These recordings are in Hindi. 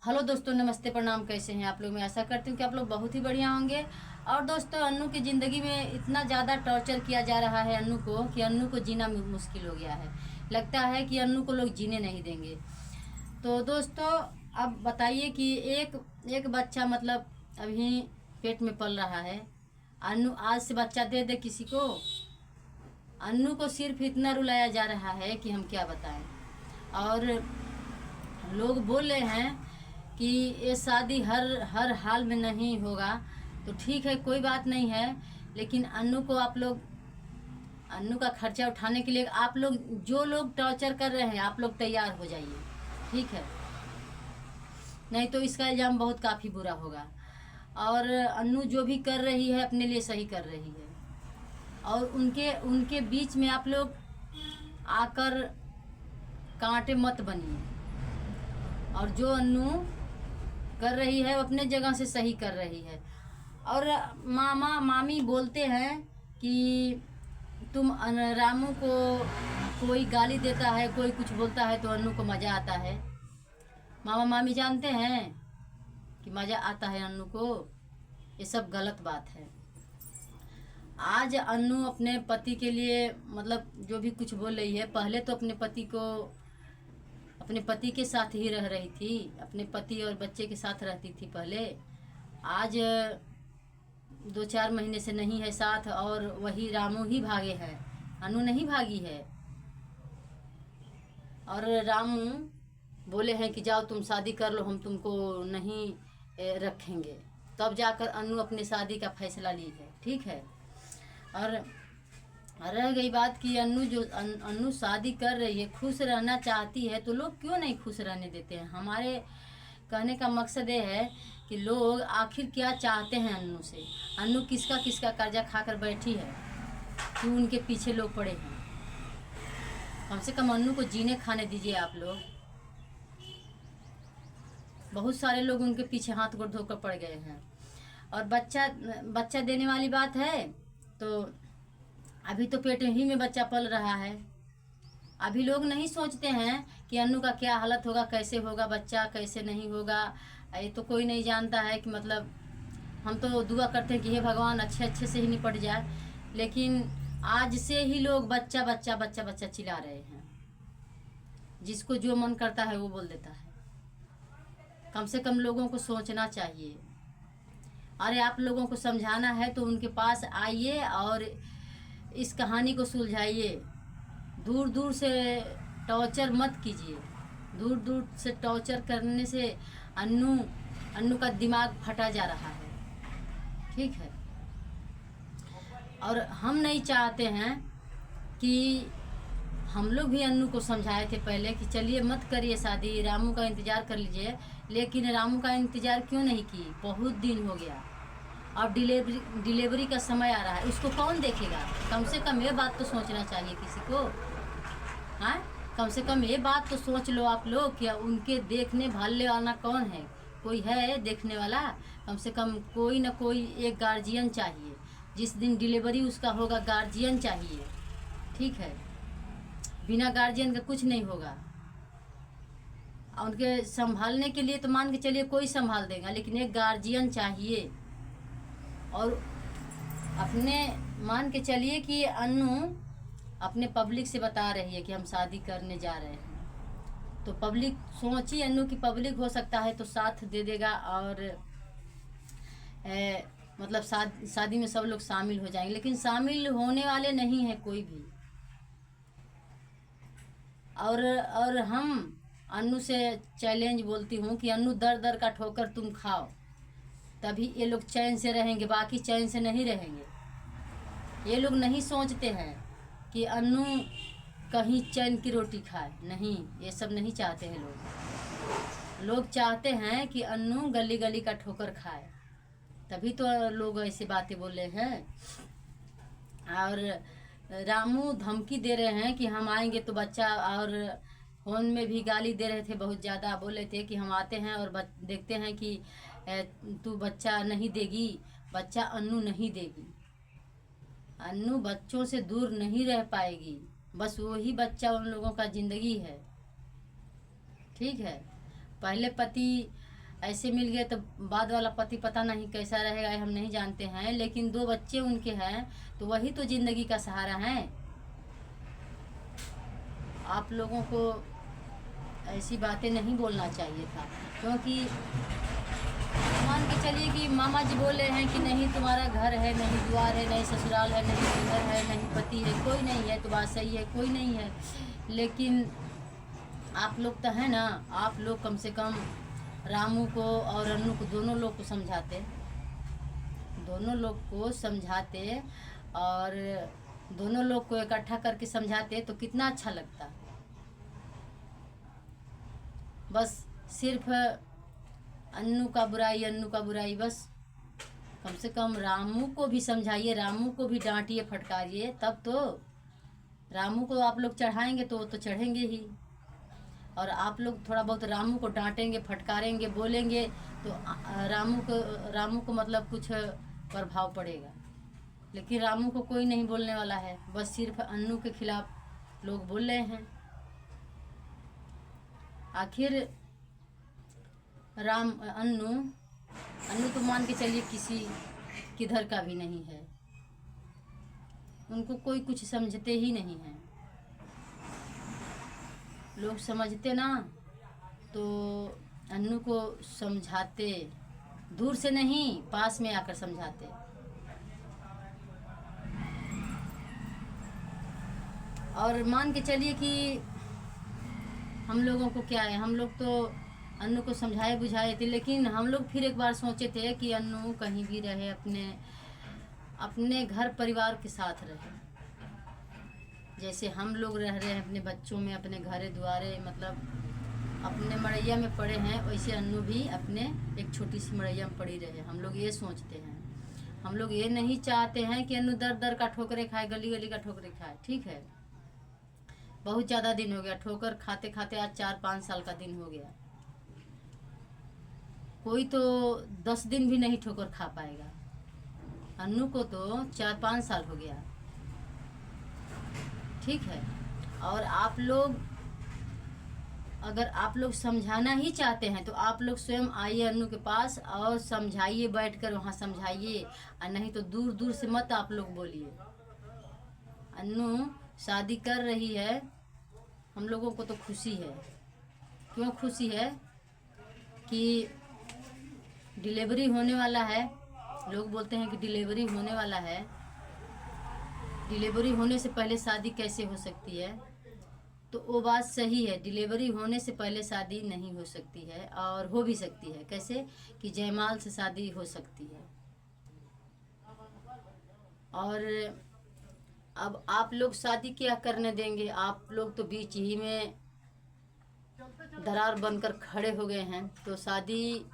हेलो दोस्तों, नमस्ते, प्रणाम। कैसे हैं आप लोग? मैं आशा करती हूँ कि आप लोग बहुत ही बढ़िया होंगे। और दोस्तों, अन्नू की ज़िंदगी में इतना ज़्यादा टॉर्चर किया जा रहा है अन्नू को कि अन्नू को जीना मुश्किल हो गया है। लगता है कि अन्नू को लोग जीने नहीं देंगे। तो दोस्तों, अब बताइए कि एक एक बच्चा मतलब अभी पेट में पल रहा है। अन्नू आज से बच्चा दे दे किसी को। अन्नू को सिर्फ इतना रुलाया जा रहा है कि हम क्या बताएं। और लोग बोल रहे हैं कि ये शादी हर हर हाल में नहीं होगा। तो ठीक है, कोई बात नहीं है। लेकिन अन्नू का खर्चा उठाने के लिए आप लोग, जो लोग टॉर्चर कर रहे हैं, आप लोग तैयार हो जाइए। ठीक है, नहीं तो इसका इल्ज़ाम बहुत काफ़ी बुरा होगा। और अन्नू जो भी कर रही है अपने लिए सही कर रही है। और उनके उनके बीच में आप लोग आकर कांटे मत बनिए। और जो अन्नू कर रही है वो अपने जगह से सही कर रही है। और मामा मामी बोलते हैं कि तुम रामू को कोई गाली देता है, कोई कुछ बोलता है तो अन्नू को मज़ा आता है। मामा मामी जानते हैं कि मज़ा आता है अन्नू को। ये सब गलत बात है। आज अन्नू अपने पति के लिए मतलब जो भी कुछ बोल रही है, पहले तो अपने पति के साथ ही रह रही थी, अपने पति और बच्चे के साथ रहती थी पहले। आज 2-4 महीने से नहीं है साथ, और वही रामू ही भागे हैं, अनु नहीं भागी है। और रामू बोले हैं कि जाओ तुम शादी कर लो, हम तुमको नहीं रखेंगे। तब जाकर अनु अपने शादी का फैसला ली है। ठीक है। और रह गई बात कि अन्नू शादी कर रही है, खुश रहना चाहती है, तो लोग क्यों नहीं खुश रहने देते हैं। हमारे कहने का मकसद ये है कि लोग आखिर क्या चाहते हैं अन्नू से। अन्नू किसका किसका कर्जा खाकर बैठी है कि उनके पीछे लोग पड़े हैं। कम से कम अन्नू को जीने खाने दीजिए आप लोग। बहुत सारे लोग उनके पीछे हाथ गोड़ धोकर पड़ गए हैं। और बच्चा देने वाली बात है, तो अभी तो पेट ही में बच्चा पल रहा है। अभी लोग नहीं सोचते हैं कि अन्नू का क्या हालत होगा, कैसे होगा बच्चा, कैसे नहीं होगा। ये तो कोई नहीं जानता है कि मतलब हम तो दुआ करते हैं कि हे भगवान अच्छे अच्छे से ही निपट जाए। लेकिन आज से ही लोग बच्चा बच्चा बच्चा बच्चा चिल्ला रहे हैं। जिसको जो मन करता है वो बोल देता है। कम से कम लोगों को सोचना चाहिए। अरे आप लोगों को समझाना है तो उनके पास आइए और इस कहानी को सुलझाइए। दूर दूर से टॉर्चर मत कीजिए। दूर दूर से टॉर्चर करने से अन्नू का दिमाग फटा जा रहा है। ठीक है। और हम नहीं चाहते हैं कि हम लोग भी अन्नू को समझाए थे पहले कि चलिए मत करिए शादी, रामू का इंतज़ार कर लीजिए। लेकिन रामू का इंतज़ार क्यों नहीं की? बहुत दिन हो गया। अब डिलीवरी का समय आ रहा है, उसको कौन देखेगा? कम से कम ये बात तो सोचना चाहिए किसी को। हाँ, कम से कम ये बात तो सोच लो आप लोग कि उनके देखने भालने वाला कौन है? कोई है देखने वाला? कम से कम कोई ना कोई एक गार्जियन चाहिए। जिस दिन डिलीवरी उसका होगा गार्जियन चाहिए। ठीक है। बिना गार्जियन का कुछ नहीं होगा। उनके संभालने के लिए तो मान के चलिए कोई संभाल देगा, लेकिन एक गार्जियन चाहिए। और अपने मान के चलिए कि अन्नू अपने पब्लिक से बता रही है कि हम शादी करने जा रहे हैं, तो पब्लिक सोची अन्नू की पब्लिक हो सकता है तो साथ दे देगा। और मतलब शादी में सब लोग शामिल हो जाएंगे, लेकिन शामिल होने वाले नहीं है कोई भी। और हम अन्नू से चैलेंज बोलती हूँ कि अन्नू दर दर का ठोकर तुम खाओ, तभी ये लोग चैन से रहेंगे, बाकी चैन से नहीं रहेंगे। ये लोग नहीं सोचते हैं कि अन्नू कहीं चैन की रोटी खाए। नहीं, ये सब नहीं चाहते हैं लोग चाहते हैं कि अन्नू गली गली का ठोकर खाए। तभी तो लोग ऐसी बातें बोल रहे हैं। और रामू धमकी दे रहे हैं कि हम आएंगे तो बच्चा, और फोन में भी गाली दे रहे थे बहुत ज़्यादा। बोल रहे थे कि हम आते हैं और देखते हैं कि तू बच्चा नहीं देगी, बच्चा अन्नू नहीं देगी। अन्नू बच्चों से दूर नहीं रह पाएगी। बस वही बच्चा उन लोगों का ज़िंदगी है। ठीक है। पहले पति ऐसे मिल गए तो बाद वाला पति पता नहीं कैसा रहेगा, हम नहीं जानते हैं, लेकिन 2 बच्चे उनके हैं तो वही तो जिंदगी का सहारा है। आप लोगों को ऐसी बातें नहीं बोलना चाहिए था, क्योंकि मान के चलिए कि मामा जी बोल रहे हैं कि नहीं तुम्हारा घर है, नहीं द्वार है, नहीं ससुराल है, नहीं घर है, नहीं पति है, कोई नहीं है, तो बात सही है, कोई नहीं है। लेकिन आप लोग तो है ना, आप लोग कम से कम रामू को और अन्नू को, दोनों लोग को समझाते, दोनों लोग को समझाते और दोनों लोग को इकट्ठा करके समझाते तो कितना अच्छा लगता। बस सिर्फ अन्नू का बुराई, अन्नू का बुराई, बस कम से कम रामू को भी समझाइए, रामू को भी डांटिए, फटकारिए, तब तो रामू को आप लोग चढ़ाएंगे तो वो तो चढ़ेंगे ही। और आप लोग थोड़ा बहुत रामू को डांटेंगे, फटकारेंगे, बोलेंगे तो रामू को मतलब कुछ प्रभाव पड़ेगा। लेकिन रामू को कोई नहीं बोलने वाला है, बस सिर्फ अन्नू के खिलाफ लोग बोल रहे हैं। आखिर अन्नू तो मान के चलिए किसी किधर का भी नहीं है, उनको कोई कुछ समझते ही नहीं है। लोग समझते ना तो अन्नू को समझाते, दूर से नहीं पास में आकर समझाते। और मान के चलिए कि हम लोगों को क्या है, हम लोग तो अन्नू को समझाए बुझाए थे, लेकिन हम लोग फिर एक बार सोचे थे कि अन्नू कहीं भी रहे, अपने घर परिवार के साथ रहे, जैसे हम लोग रह रहे हैं अपने बच्चों में, अपने घरे द्वारे, मतलब अपने मड़ैया में पड़े हैं, वैसे अन्नू भी अपने एक छोटी सी मड़ैया में पड़ी रहे। हम लोग ये सोचते हैं, हम लोग ये नहीं चाहते हैं कि अन्नू दर दर का ठोकरे खाए, गली गली का ठोकरे खाए। ठीक है, बहुत ज़्यादा दिन हो गया ठोकर खाते खाते, आज 4-5 साल का दिन हो गया। कोई तो 10 दिन भी नहीं ठोकर खा पाएगा, अन्नू को तो 4-5 साल हो गया। ठीक है, और आप लोग अगर आप लोग समझाना ही चाहते हैं तो आप लोग स्वयं आइए अन्नू के पास और समझाइए, बैठकर वहाँ समझाइए, और नहीं तो दूर दूर से मत आप लोग बोलिए। अन्नू शादी कर रही है, हम लोगों को तो खुशी है। क्यों खुशी है? कि डिलीवरी होने वाला है, लोग बोलते हैं कि डिलीवरी होने वाला है। डिलीवरी होने से पहले शादी कैसे हो सकती है? तो वो बात सही है, डिलीवरी होने से पहले शादी नहीं हो सकती है, और हो भी सकती है। कैसे? कि जयमाल से शादी हो सकती है। और अब आप लोग शादी क्या करने देंगे? आप लोग तो बीच ही में दरार बनकर खड़े हो गए हैं, तो शादी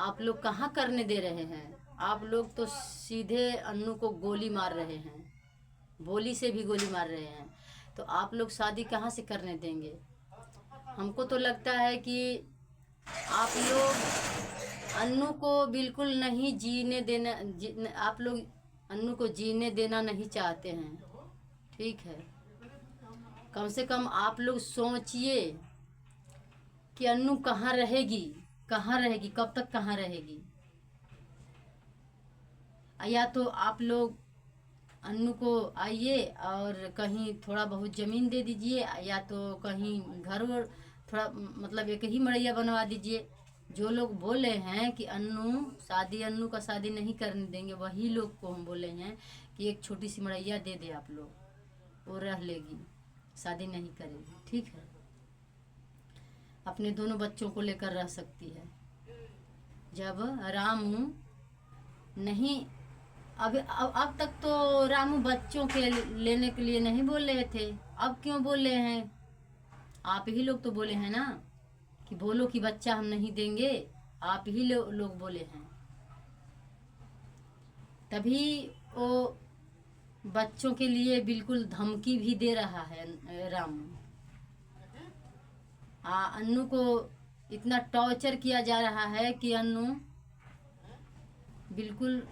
आप लोग कहाँ करने दे रहे हैं? आप लोग तो सीधे अन्नू को गोली मार रहे हैं, बोली से भी गोली मार रहे हैं, तो आप लोग शादी कहाँ से करने देंगे? हमको तो लगता है कि आप लोग अन्नू को बिल्कुल नहीं जीने देना, आप लोग अन्नू को जीने देना नहीं चाहते हैं। ठीक है, कम से कम आप लोग सोचिए कि अन्नू कहाँ रहेगी, कहाँ रहेगी, कब तक कहाँ रहेगी। या तो आप लोग अन्नू को आइए और कहीं थोड़ा बहुत ज़मीन दे दीजिए, या तो कहीं घर और थोड़ा मतलब एक ही मड़ैया बनवा दीजिए। जो लोग बोले हैं कि अन्नू का शादी नहीं करने देंगे, वही लोग को हम बोले हैं कि एक छोटी सी मड़ैया दे दे आप लोग, वो रह लेगी, शादी नहीं करेगी। ठीक है, अपने दोनों बच्चों को लेकर रह सकती है। जब रामू नहीं, अब तक तो रामू बच्चों के लेने के लिए नहीं बोल रहे थे, अब क्यों बोल रहे हैं? आप ही लोग तो बोले हैं ना कि बोलो कि बच्चा हम नहीं देंगे, आप ही लोग बोले हैं, तभी वो बच्चों के लिए बिल्कुल धमकी भी दे रहा है रामू। अन्नू को इतना टॉर्चर किया जा रहा है कि अन्नू बिल्कुल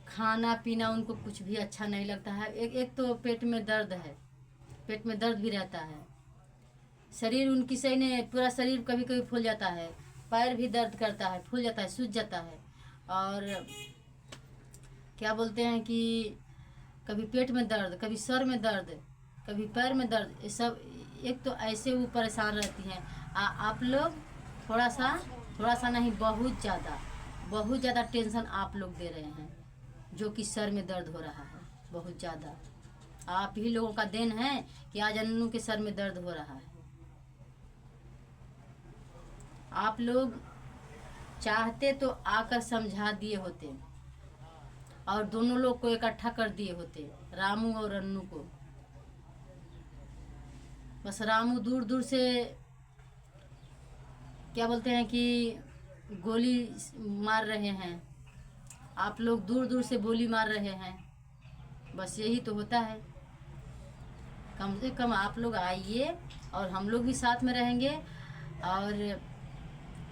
खाना पीना उनको कुछ भी अच्छा नहीं लगता है। एक तो पेट में दर्द है, पेट में दर्द भी रहता है, शरीर उनकी सही नहीं, पूरा शरीर कभी कभी फूल जाता है, पैर भी दर्द करता है, फूल जाता है, सूज जाता है। और क्या बोलते हैं कि कभी पेट में दर्द, कभी सर में दर्द, कभी पैर में दर्द, ये सब एक तो ऐसे वो परेशान रहती हैं। आप लोग थोड़ा सा नहीं, बहुत ज़्यादा टेंशन आप लोग दे रहे हैं, जो कि सर में दर्द हो रहा है बहुत ज़्यादा। आप ही लोगों का देन है कि आज अन्नू के सर में दर्द हो रहा है। आप लोग चाहते तो आकर समझा दिए होते और दोनों लोग को इकट्ठा कर दिए होते, रामू और अन्नू को। बस रामू दूर दूर से क्या बोलते हैं कि गोली मार रहे हैं, आप लोग दूर दूर से गोली मार रहे हैं। बस यही तो होता है। कम से कम आप लोग आइए और हम लोग भी साथ में रहेंगे और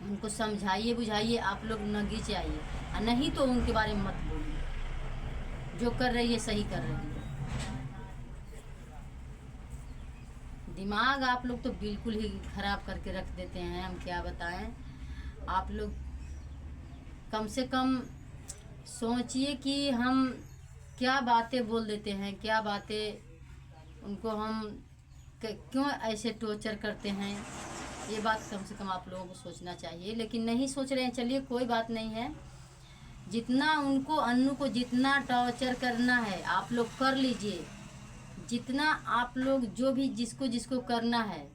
उनको समझाइए बुझाइए। आप लोग नगीचे आइए, और नहीं तो उनके बारे में मत बोलिए। जो कर रही है सही कर रही है। दिमाग आप लोग तो बिल्कुल ही खराब करके रख देते हैं, हम क्या बताएं। आप लोग कम से कम सोचिए कि हम क्या बातें बोल देते हैं, क्या बातें उनको हम क्यों ऐसे टॉर्चर करते हैं। ये बात कम से कम आप लोगों को सोचना चाहिए, लेकिन नहीं सोच रहे हैं। चलिए कोई बात नहीं है, जितना उनको अन्नू को जितना टॉर्चर करना है आप लोग कर लीजिए। जितना आप लोग जो भी जिसको करना है,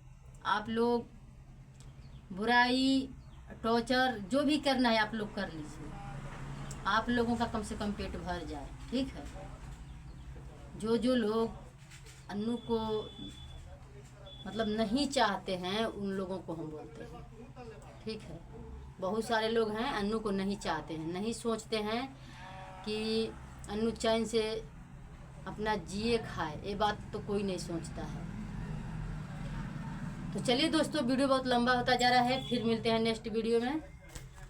आप लोग बुराई टॉर्चर जो भी करना है आप लोग कर लीजिए। आप लोगों का कम से कम पेट भर जाए, ठीक है। जो लोग अन्नू को मतलब नहीं चाहते हैं उन लोगों को हम बोलते हैं, ठीक है। बहुत सारे लोग हैं अन्नू को नहीं चाहते हैं, नहीं सोचते हैं कि अन्नू चैन से अपना जिए खाए। ये बात तो कोई नहीं सोचता है। तो चलिए दोस्तों, वीडियो बहुत लंबा होता जा रहा है, फिर मिलते हैं नेक्स्ट वीडियो में।